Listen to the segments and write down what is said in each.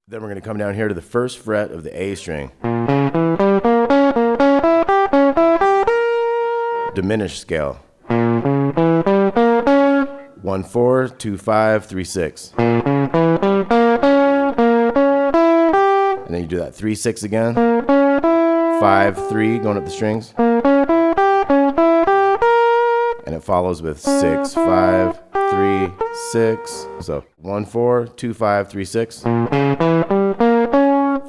Then we're going to come down here to the first fret of the A string. Diminished scale. 1 4 2 5 3 6. And then you do that 3 6 again. 5 3 going up the strings. And it follows with 6 5 3 6. So 1 4 2 5 3 6.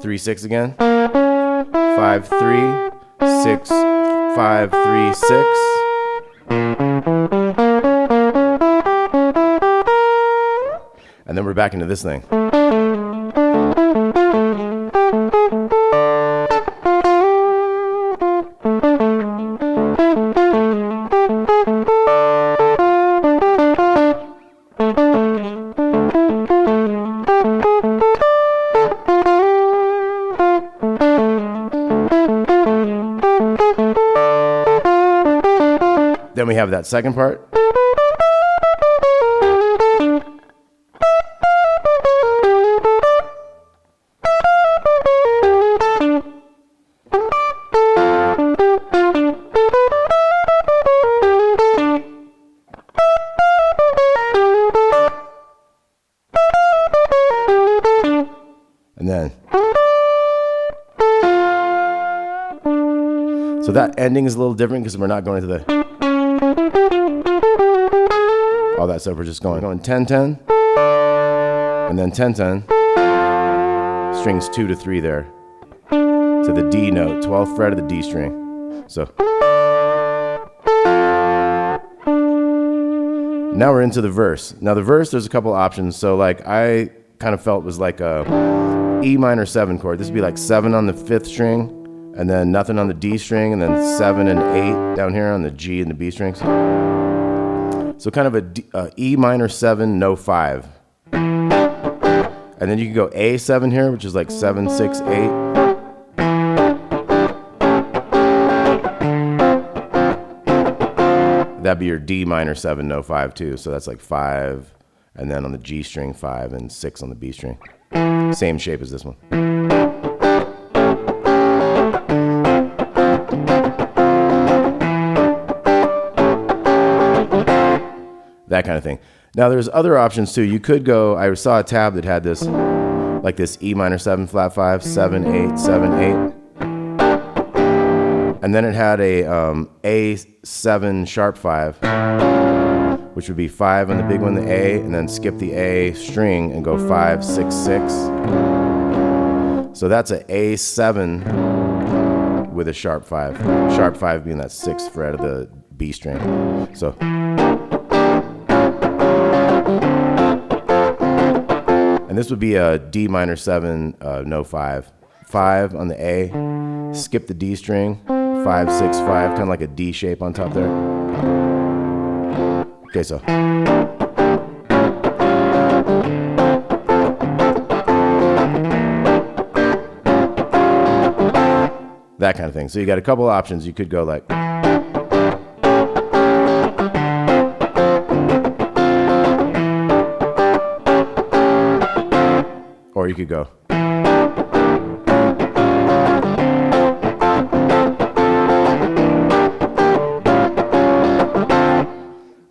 3 6 again. 5 3 6 5 3 6. And then we're back into this thing. Then we have that second part. And then. So that ending is a little different because we're not going to the all that stuff. We're just going 10 10 and then 10 10, strings 2 to 3 there to the D note, 12th fret of the D string. So now we're into the verse. Now the verse, there's a couple options. So like I kind of felt was like a E minor 7 chord. This would be like 7 on the 5th string, and then nothing on the D string, and then 7 and 8 down here on the G and the B strings. So kind of a E minor 7, no 5. And then you can go A7 here, which is like 7, 6, 8. That'd be your D minor 7, no 5 too. So that's like 5, and then on the G string 5 and 6 on the B string. Same shape as this one. That kind of thing. Now there's other options too. You could go, I saw a tab that had this, like this E minor 7 flat 5, 7, 8, 7, 8. And then it had a A7 sharp 5, which would be 5 on the big one, the A, and then skip the A string and go 5, 6, 6. So that's a A7 with a sharp 5. Sharp 5 being that 6th fret of the B string. So. And this would be a D minor 7, no 5. 5 on the A, skip the D string, 5, 6, 5, kind of like a D shape on top there. Okay, so. That kind of thing. So you got a couple options. You could go like. Or you could go.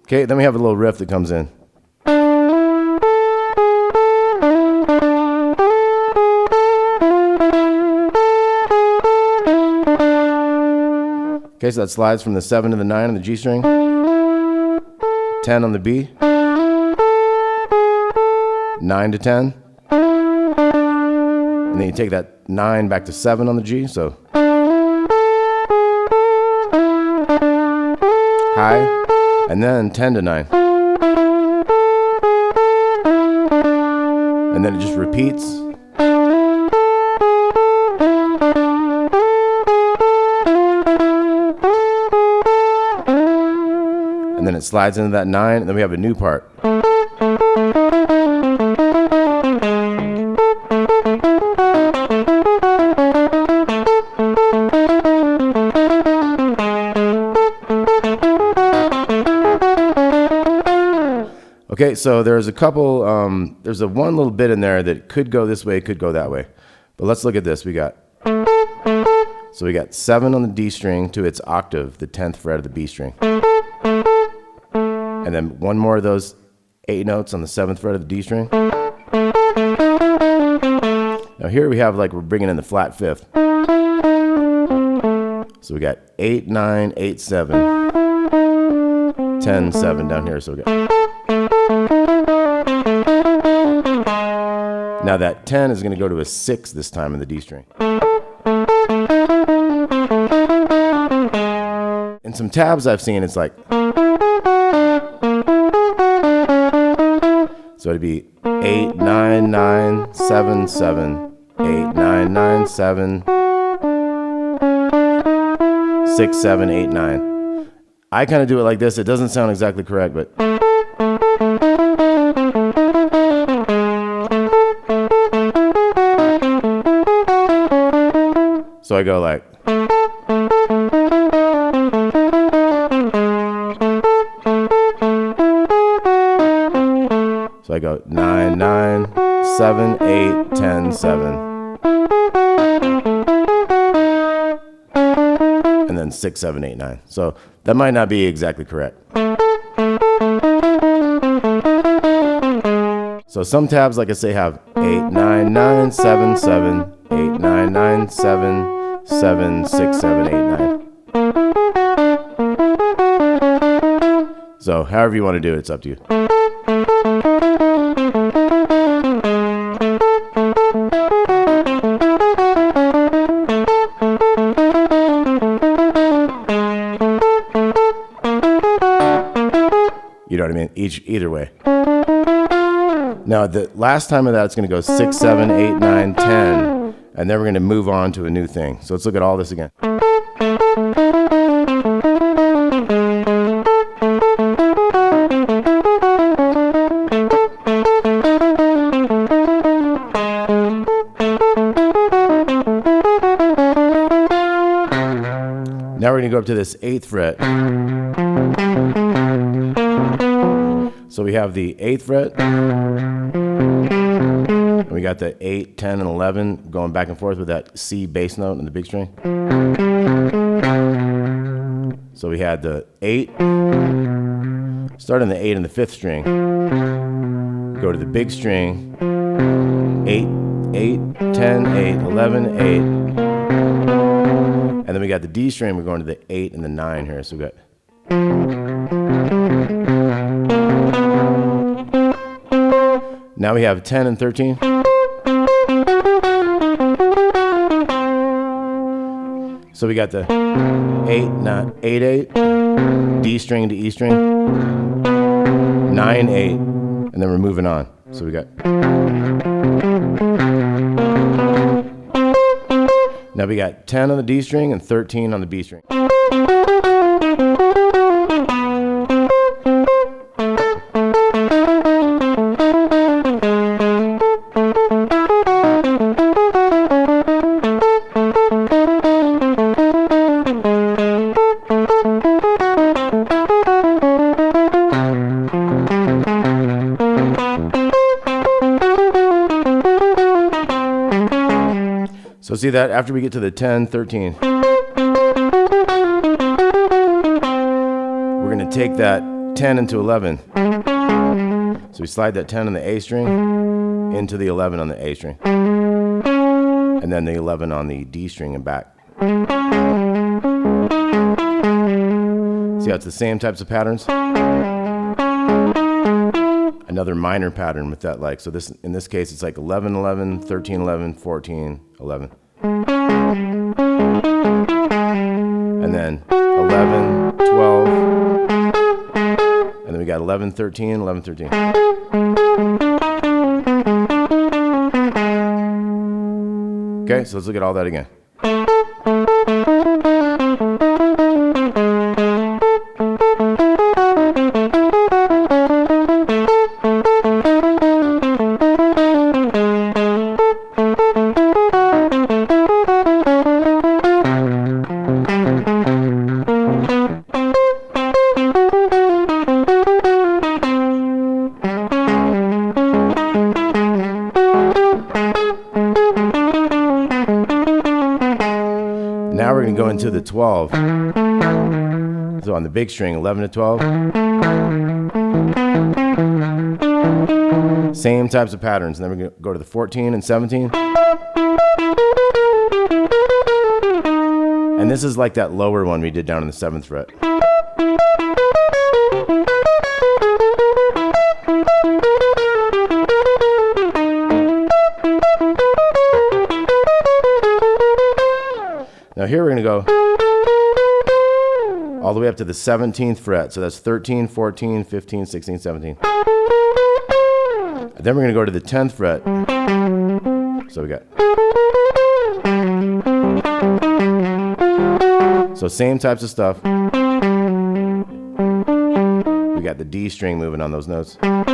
Okay, then we have a little riff that comes in. Okay, so that slides from the 7 to the 9 on the G string, 10 on the B, 9 to 10, and then you take that 9 back to 7 on the G, so high, and then 10 to 9. And then it just repeats. And then it slides into that 9, and then we have a new part. Okay, so there's a couple, there's a one little bit in there that could go this way, could go that way. But let's look at this. We got 7 on the D string to its octave, the 10th fret of the B string. And then one more of those 8 notes on the 7th fret of the D string. Now here we have, like, we're bringing in the flat 5th. So we got 8, 9, 8, 7, 10, 7 down here. So we got. Now that 10 is going to go to a 6 this time in the D string. In some tabs I've seen, it's like. So it'd be 8, 9, 9, 7, 7, 8, 9, 9, 7, 6, 7, 8, 9. I kind of do it like this. It doesn't sound exactly correct, but. So I go like. So I go 9, 9, 7, 8, 10, 7. And then 6, 7, 8, 9. So that might not be exactly correct. So some tabs, like I say, have 8, 9, 9, 7, 7, 8, 9, 9, 7, 7, 6, 7, 8, 9. So however you want to do it, it's up to you. You know what I mean? Either way. Now, the last time of that, it's going to go 6, 7, 8, 9, 10. And then we're going to move on to a new thing. So let's look at all this again. Now we're going to go up to this 8th fret. So we have the 8th fret, and we got the 8, 10, and 11 going back and forth with that C bass note in the big string. So we had the 8, starting the 8 in the 5th string, go to the big string, 8, 8, 10, 8, 11, 8, and then we got the D string, we're going to the 8 and the 9 here, so we got. Now we have 10 and 13. So we got the 8, 9, 8, 8, D string to E string, 9, 8, and then we're moving on. So we got. Now we got 10 on the D string and 13 on the B string. So see that after we get to the 10, 13, we're going to take that 10 into 11. So we slide that 10 on the A string into the 11 on the A string. And then the 11 on the D string and back. See how it's the same types of patterns? Another minor pattern with that, like, so this, in this case, it's like 11, 11, 13, 11, 14, 11. And then 11, 12, and then we got 11, 13, 11, 13. Okay, so let's look at all that again. we're going to go into the 12. So on the big string, 11 to 12. Same types of patterns. And then we're going to go to the 14 and 17. And this is like that lower one we did down in the 7th fret. Now here we're going to go all the way up to the 17th fret. So that's 13, 14, 15, 16, 17. And then we're going to go to the 10th fret. So we got. So same types of stuff. We got the D string moving on those notes. Now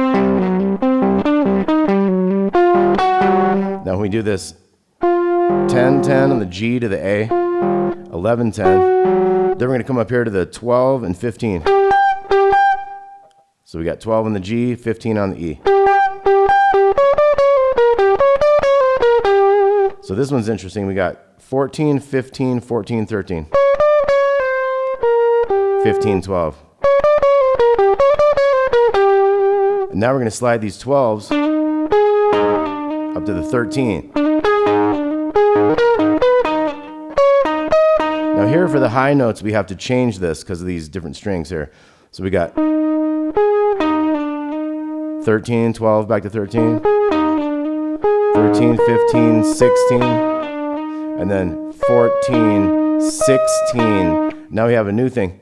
when we do this 10, 10 on the G to the A, 11, 10, then we're going to come up here to the 12 and 15. So we got 12 on the G, 15 on the E. So this one's interesting. We got 14, 15, 14, 13. 15, 12. And now we're going to slide these 12s up to the 13. Now here for the high notes, we have to change this because of these different strings here. So we got 13, 12, back to 13. 13, 15, 16. And then 14, 16. Now we have a new thing.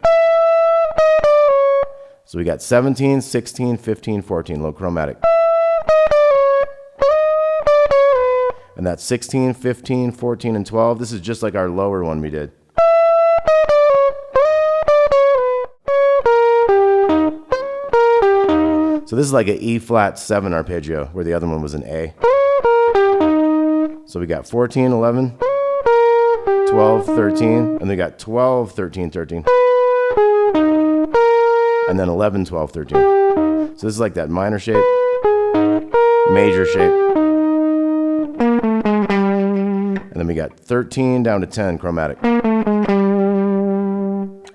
So we got 17, 16, 15, 14, low chromatic. And that's 16, 15, 14, and 12. This is just like our lower one we did. So this is like an E flat 7 arpeggio, where the other one was an A. So we got 14, 11, 12, 13, and we got 12, 13, 13. And then 11, 12, 13. So this is like that minor shape, major shape. And then we got 13 down to 10 chromatic.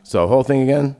So whole thing again.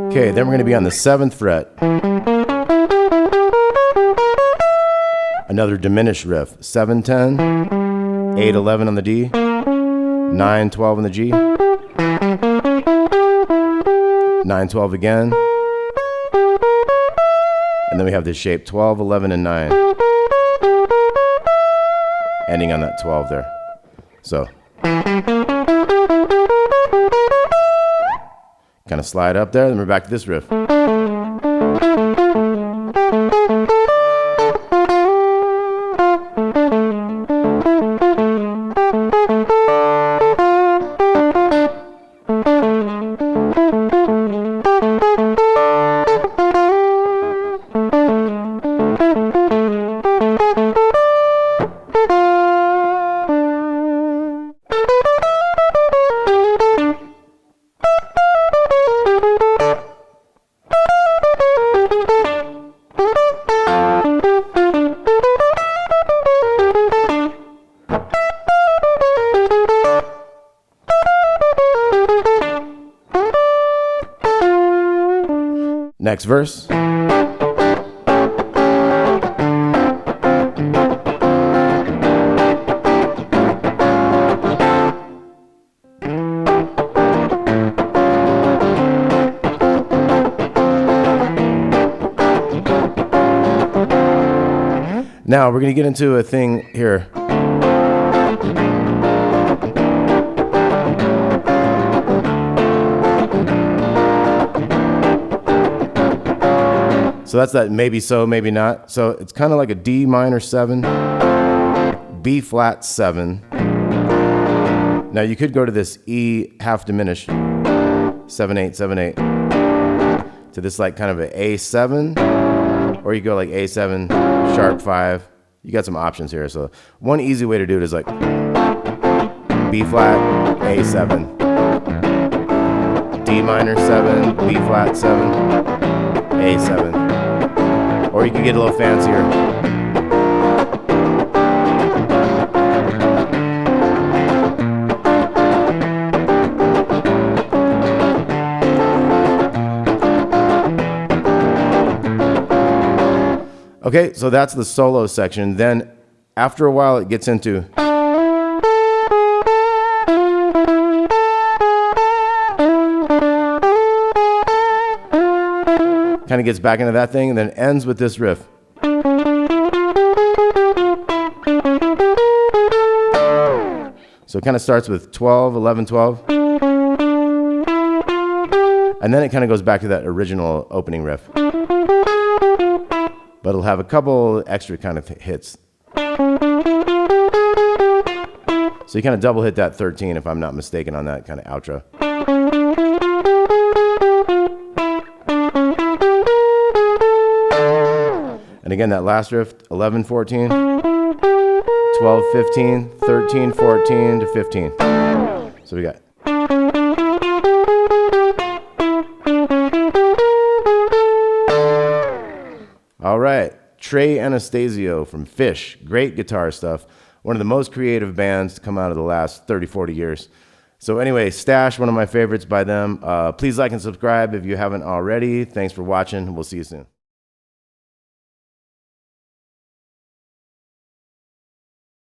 Okay, then we're going to be on the 7th fret. Another diminished riff. 7, 10, 8, 11 on the D, 9, 12 on the G, 9, 12 again, and then we have this shape 12, 11, and 9, ending on that 12 there. So kind of slide up there, then we're back to this riff. Next verse. Now we're going to get into a thing here. So that's that maybe so, maybe not. So it's kind of like a D minor 7, B flat 7. Now you could go to this E half diminished, 7/8, 7/8, to this like kind of an A7, or you go like A7, sharp 5. You got some options here. So one easy way to do it is like B flat, A7, D minor 7, B flat 7, A7. Or you can get a little fancier. Okay, so that's the solo section. Then after a while it gets into kind of gets back into that thing and then ends with this riff. So it kind of starts with 12, 11, 12. And then it kind of goes back to that original opening riff. But it'll have a couple extra kind of hits. So you kind of double hit that 13 if I'm not mistaken on that kind of outro. And again, that last riff, 11, 14, 12, 15, 13, 14 to 15. So we got. All right, Trey Anastasio from Phish. Great guitar stuff. One of the most creative bands to come out of the last 30, 40 years. So anyway, Stash, one of my favorites by them. Please like and subscribe if you haven't already. Thanks for watching. We'll see you soon.